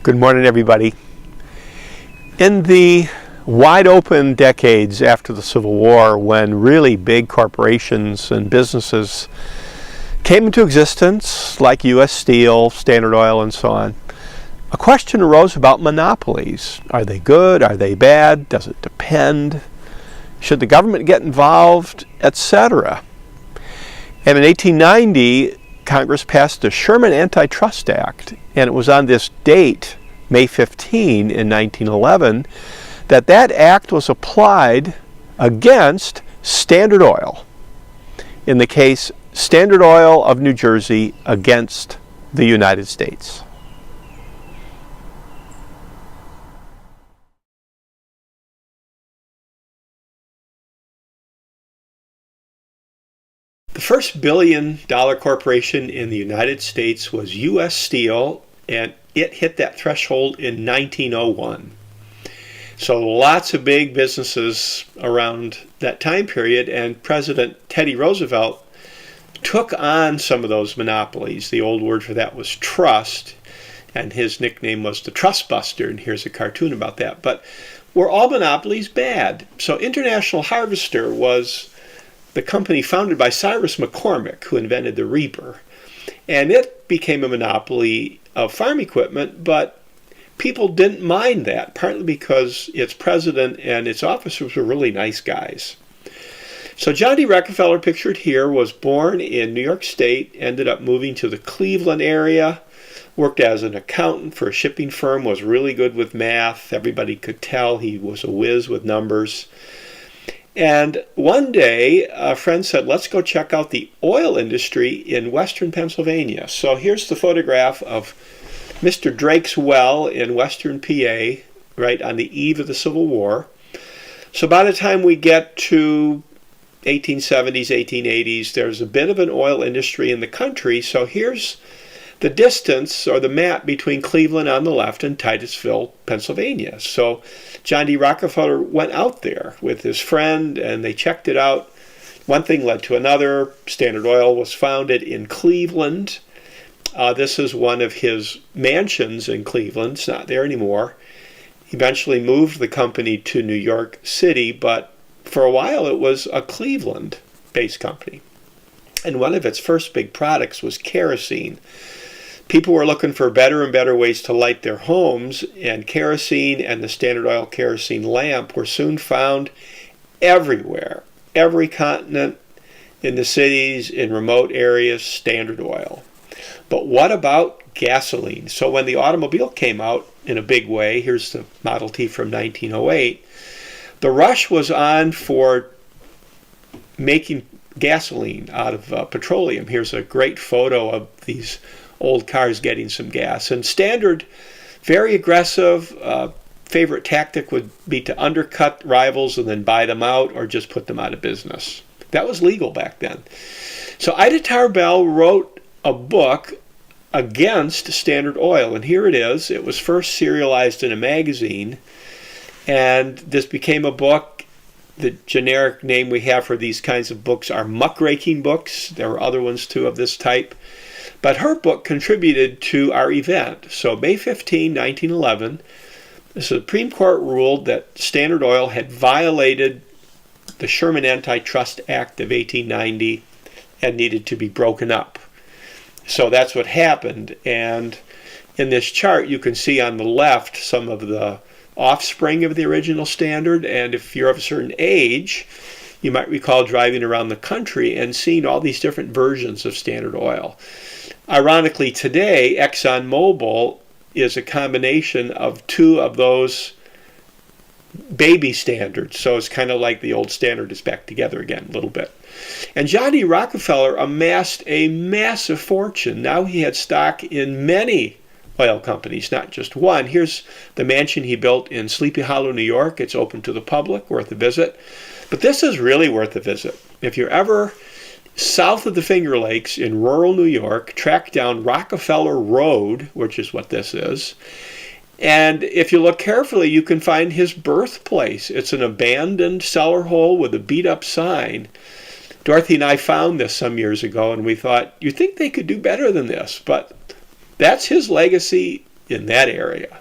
Good morning, everybody. In the wide open decades after the Civil War, when really big corporations and businesses came into existence, like U.S. Steel, Standard Oil, and so on, a question arose about monopolies. Are they good? Are they bad? Does it depend? Should the government get involved? Etc. And in 1890, Congress passed the Sherman Antitrust Act, and it was on this date, May 15 in 1911, that act was applied against Standard Oil. In the case, Standard Oil of New Jersey against the United States. The first billion-dollar corporation in the United States was U.S. Steel, and it hit that threshold in 1901. So lots of big businesses around that time period, and President Teddy Roosevelt took on some of those monopolies. The old word for that was trust, and his nickname was the Trust Buster, and here's a cartoon about that. But were all monopolies bad? So International Harvester was the company founded by Cyrus McCormick, who invented the reaper. And it became a monopoly of farm equipment, but people didn't mind that, partly because its president and its officers were really nice guys. So John D. Rockefeller, pictured here, was born in New York State, ended up moving to the Cleveland area, worked as an accountant for a shipping firm, was really good with math. Everybody could tell he was a whiz with numbers. And one day, a friend said, let's go check out the oil industry in western Pennsylvania. So here's the photograph of Mr. Drake's well in western PA, right on the eve of the Civil War. So by the time we get to 1870s, 1880s, there's a bit of an oil industry in the country. So here's the distance, or the map, between Cleveland on the left and Titusville, Pennsylvania. So John D. Rockefeller went out there with his friend, and they checked it out. One thing led to another. Standard Oil was founded in Cleveland. This is one of his mansions in Cleveland. It's not there anymore. He eventually moved the company to New York City, but for a while it was a Cleveland-based company. And one of its first big products was kerosene. People were looking for better and better ways to light their homes, and kerosene and the Standard Oil kerosene lamp were soon found everywhere. Every continent, in the cities, in remote areas, Standard Oil. But what about gasoline? So when the automobile came out in a big way, here's the Model T from 1908, the rush was on for making gasoline out of petroleum. Here's a great photo of these old cars getting some gas. And Standard, very aggressive. Favorite tactic would be to undercut rivals and then buy them out, or just put them out of business. That was legal back then. So Ida Tarbell wrote a book against Standard Oil, and here it is. It was first serialized in a magazine, and this became a book. The generic name we have for these kinds of books are muckraking books. There were other ones too of this type. But her book contributed to our event. So May 15, 1911, the Supreme Court ruled that Standard Oil had violated the Sherman Antitrust Act of 1890 and needed to be broken up. So that's what happened. And in this chart, you can see on the left some of the offspring of the original Standard. And if you're of a certain age, you might recall driving around the country and seeing all these different versions of Standard Oil. Ironically, today, ExxonMobil is a combination of two of those baby standards. So it's kind of like the old Standard is back together again a little bit. And John D. Rockefeller amassed a massive fortune. Now he had stock in many oil companies, not just one. Here's the mansion he built in Sleepy Hollow, New York. It's open to the public, worth a visit. But this is really worth a visit. If you're ever south of the Finger Lakes in rural New York, track down Rockefeller Road, which is what this is. And if you look carefully, you can find his birthplace. It's an abandoned cellar hole with a beat-up sign. Dorothy and I found this some years ago, and we thought, you think they could do better than this? But that's his legacy in that area.